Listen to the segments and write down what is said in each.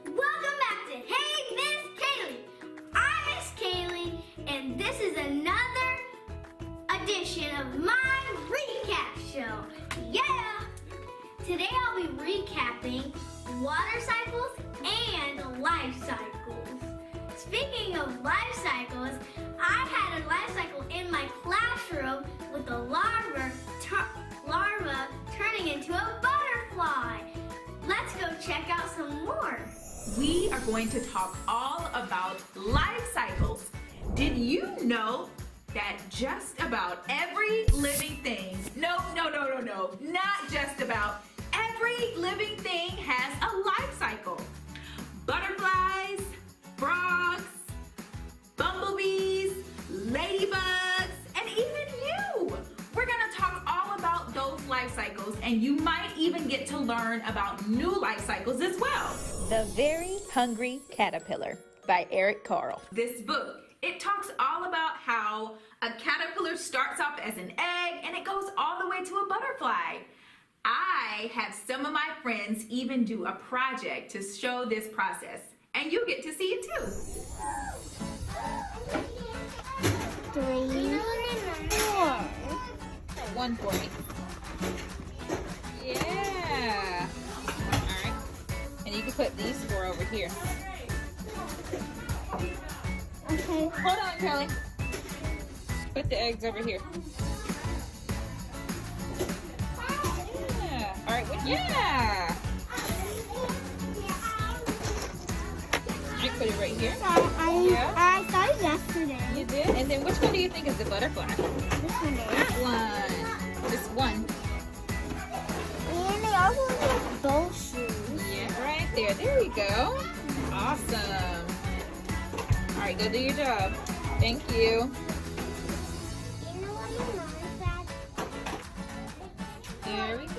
Welcome back to Hey Miss Kaylee. I'm Miss Kaylee, and this is another edition of my recap show. Yeah! Today I'll be recapping water cycles and life cycles. Speaking of life cycles, I had a life cycle in my classroom with a larva turning into a butterfly. Let's go check out some more. We are going to talk all about life cycles. Did you know that just about every living thing, no, not just about, every living thing has a life cycle. Butterflies, frogs, bumblebees, ladybugs, and even you. We're gonna talk all about those life cycles, and you might even get to learn about new life cycles as well. The Very Hungry Caterpillar by Eric Carle. This book, it talks all about how a caterpillar starts off as an egg and it goes all the way to a butterfly. I had some of my friends even do a project to show this process, and you get to see it too. 3, 4. One for me. Yeah. All right. And you can put these four over here. Okay. Hold on, Kelly. Put the eggs over here. Yeah. All right. Yeah. I put it right here. I saw it yesterday. You did? And then which one do you think is the butterfly? This one is. That one. This one. And they also have both shoes. Yeah, right there. There you go. Awesome. All right, go do your job. Thank you. You know what my mom said? There we go.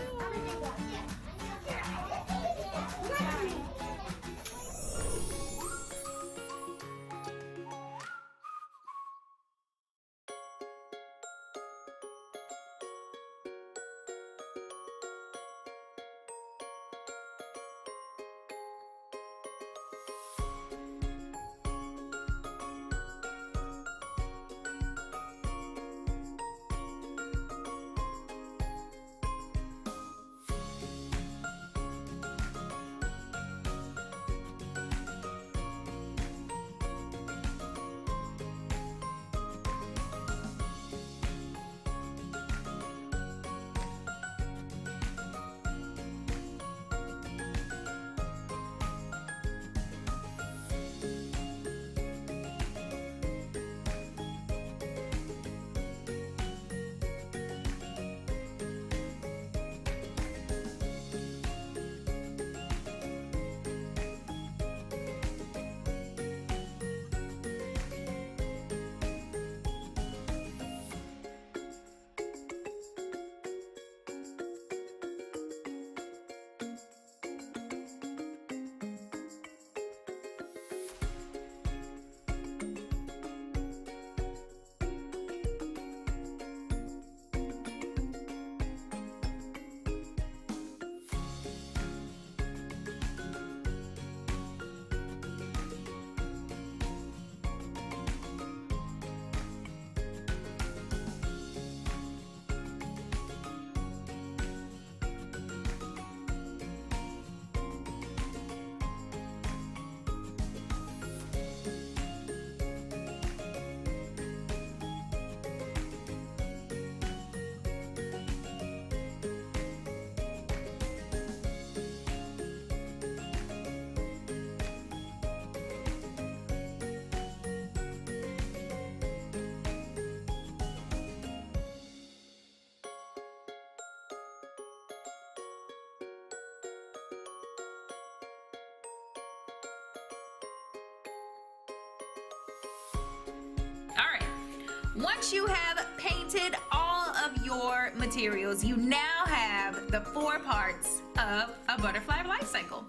Once you have painted all of your materials, you now have the 4 parts of a butterfly life cycle.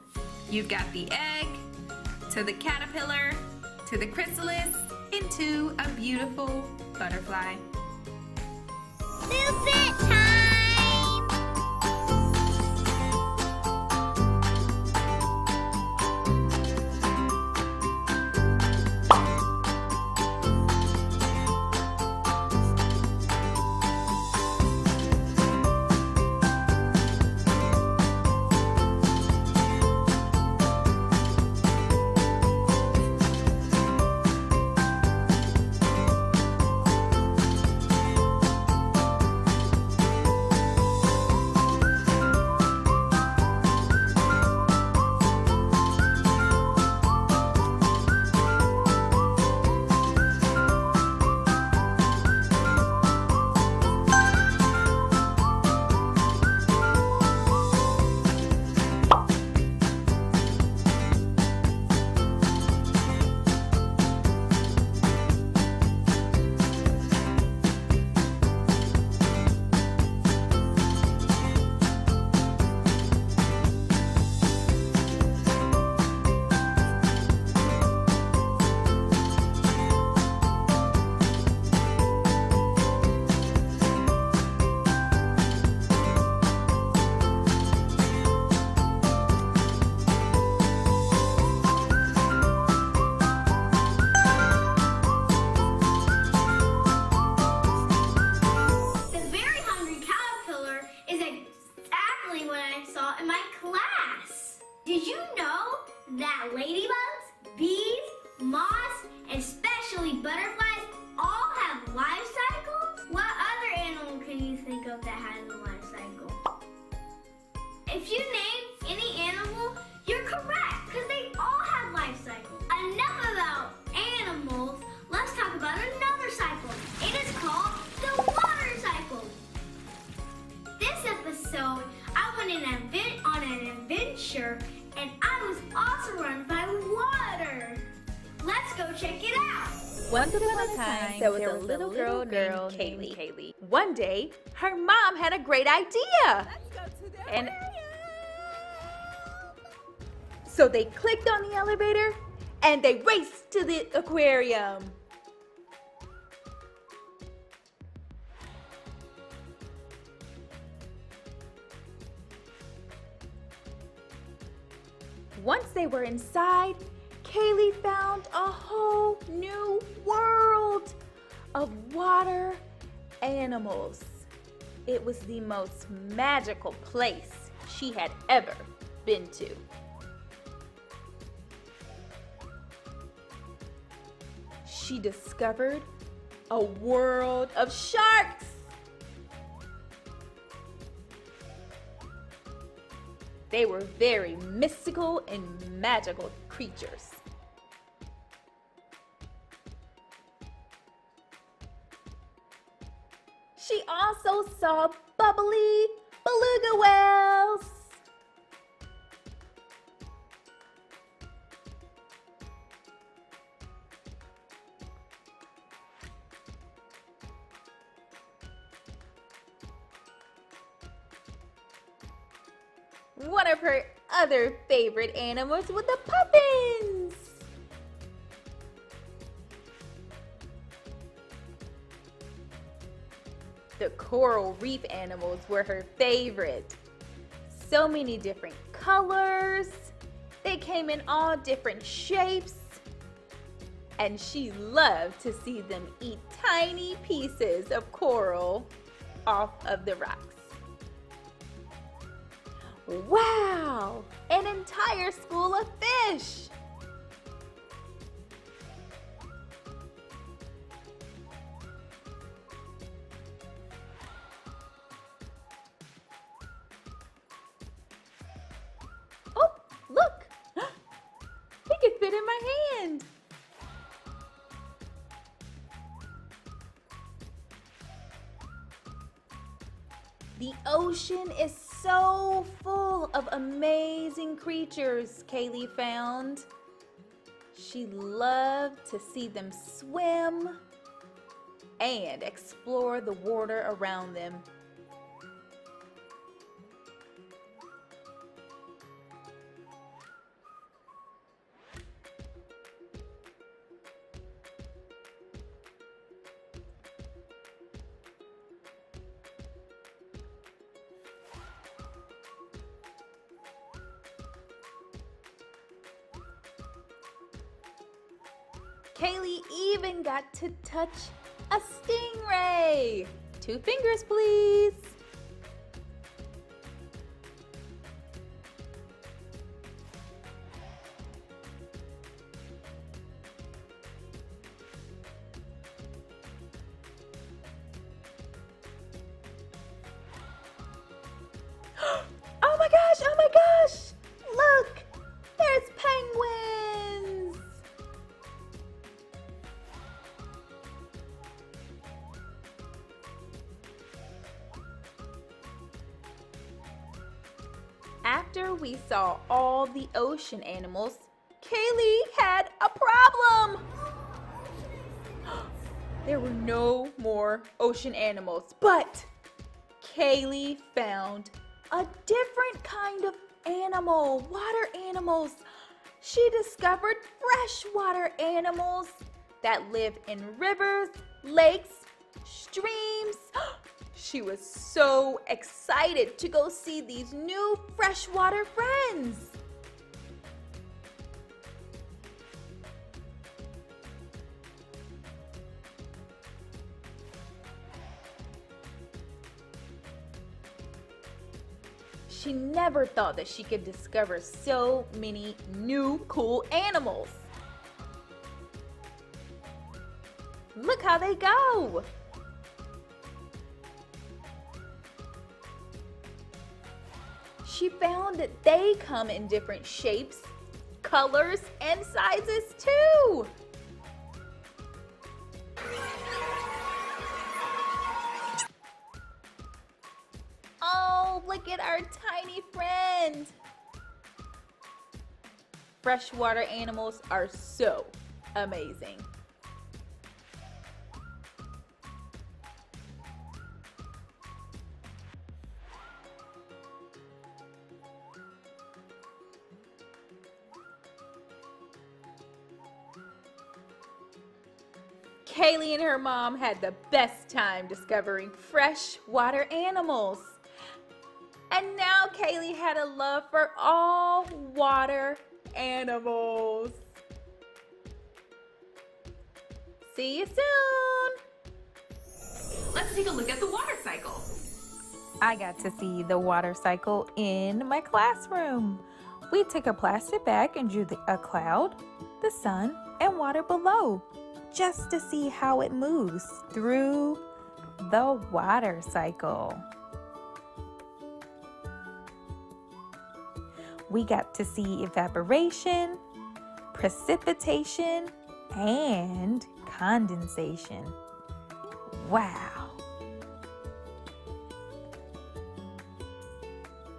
You've got the egg, to the caterpillar, to the chrysalis, into a beautiful butterfly. Stupid time! Did you know that ladybugs, bees, moths, and especially butterflies all have life cycles? What other animal can you think of that has a life cycle? If you name any animal, you're correct, because they all have life cycles. Enough about animals, let's talk about another cycle. It is called the water cycle. This episode, I went on an adventure, and I was also surrounded by water. Let's go check it out. Once upon a time, there was a little girl named Kaylee. One day, her mom had a great idea. Let's go to the aquarium. So they clicked on the elevator, and they raced to the aquarium. Once they were inside, Kaylee found a whole new world of water animals. It was the most magical place she had ever been to. She discovered a world of sharks. They were very mystical and magical creatures. She also saw bubbly beluga whales. One of her other favorite animals was the puffins. The coral reef animals were her favorite. So many different colors. They came in all different shapes. And she loved to see them eat tiny pieces of coral off of the rocks. Wow! An entire school of fish! Oh, look! It can fit in my hand! The ocean is so full of amazing creatures Kaylee found. She loved to see them swim and explore the water around them. Kaylee even got to touch a stingray. 2 fingers, please. Oh my gosh, oh my gosh. Look, there's penguins. After we saw all the ocean animals, Kaylee had a problem. There were no more ocean animals, but Kaylee found a different kind of animal, water animals. She discovered freshwater animals that live in rivers, lakes, streams. She was so excited to go see these new freshwater friends. She never thought that she could discover so many new cool animals. Look how they go. She found that they come in different shapes, colors, and sizes too. Oh, look at our tiny friend. Freshwater animals are so amazing. Kaylee and her mom had the best time discovering freshwater animals. And now Kaylee had a love for all water animals. See you soon. Let's take a look at the water cycle. I got to see the water cycle in my classroom. We took a plastic bag and drew a cloud, the sun, and water below, just to see how it moves through the water cycle. We got to see evaporation, precipitation, and condensation. Wow!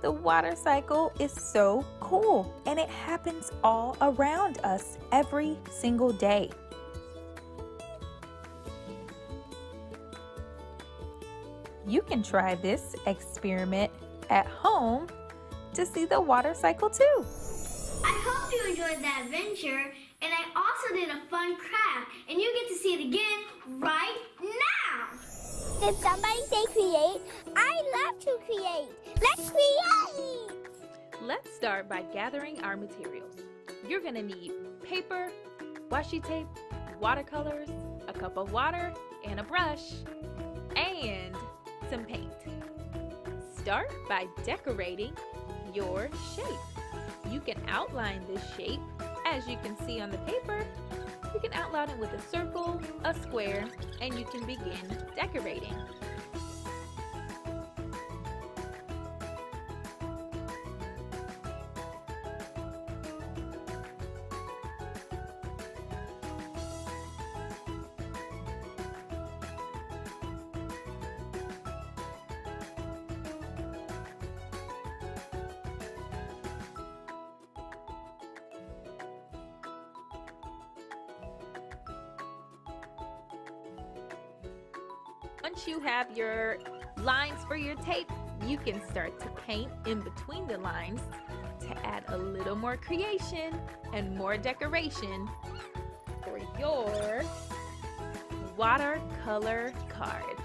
The water cycle is so cool, and it happens all around us every single day. You can try this experiment at home to see the water cycle too. I hope you enjoyed that adventure, and I also did a fun craft, and you get to see it again right now. Did somebody say create? I love to create. Let's create! Let's start by gathering our materials. You're gonna need paper, washi tape, watercolors, a cup of water, and a brush, and some paint. Start by decorating your shape. You can outline this shape as you can see on the paper. You can outline it with a circle, a square, and you can begin decorating. Once you have your lines for your tape, you can start to paint in between the lines to add a little more creation and more decoration for your watercolor card.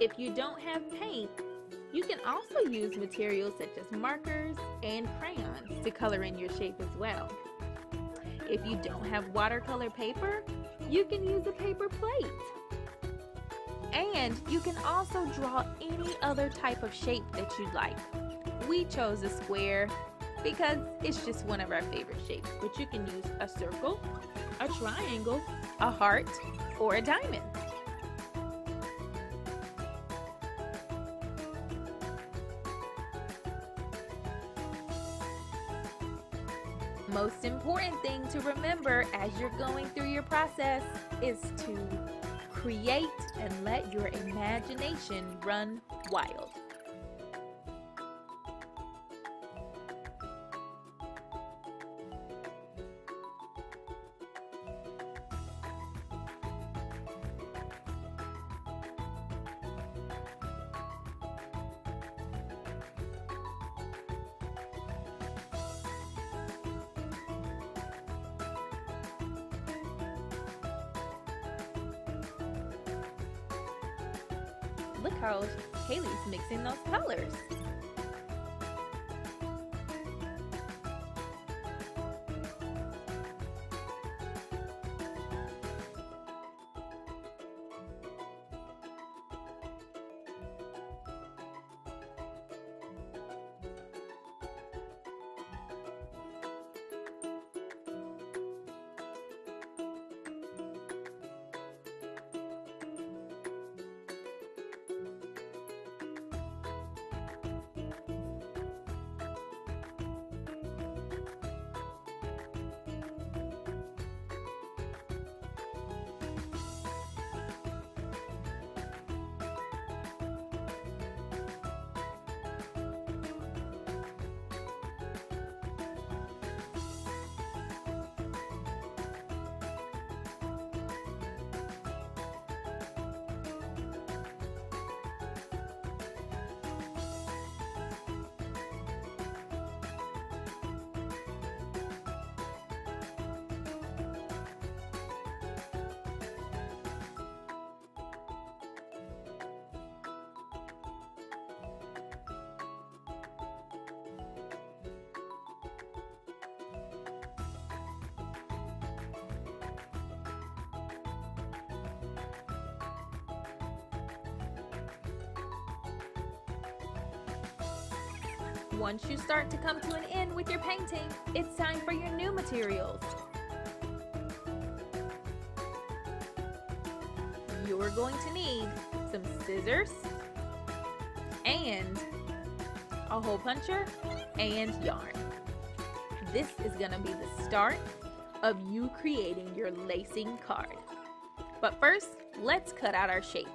If you don't have paint, you can also use materials such as markers and crayons to color in your shape as well. If you don't have watercolor paper, you can use a paper plate. And you can also draw any other type of shape that you'd like. We chose a square because it's just one of our favorite shapes, but you can use a circle, a triangle, a heart, or a diamond. Most important thing to remember as you're going through your process is to create and let your imagination run wild. Look how Kaylee's mixing those colors. Once you start to come to an end with your painting, it's time for your new materials. You're going to need some scissors and a hole puncher and yarn. This is going to be the start of you creating your lacing card. But first, let's cut out our shape.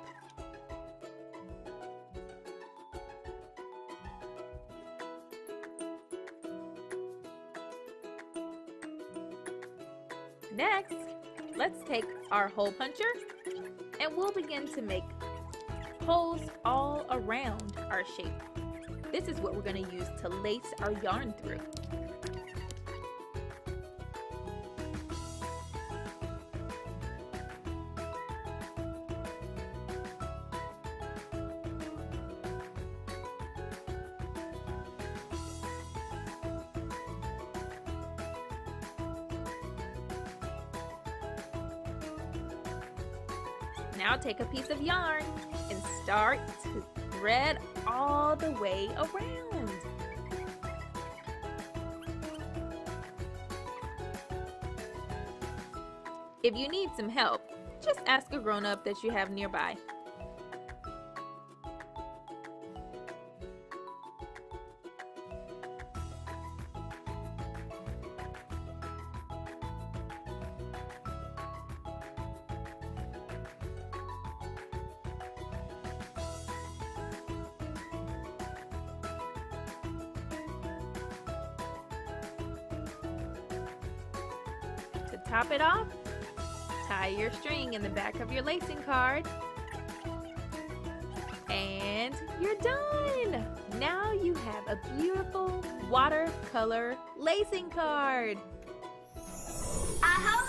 Next, let's take our hole puncher and we'll begin to make holes all around our shape. This is what we're going to use to lace our yarn through. Now take a piece of yarn and start to thread all the way around. If you need some help, just ask a grown-up that you have nearby. To top it off, tie your string in the back of your lacing card. And you're done! Now you have a beautiful watercolor lacing card. I hope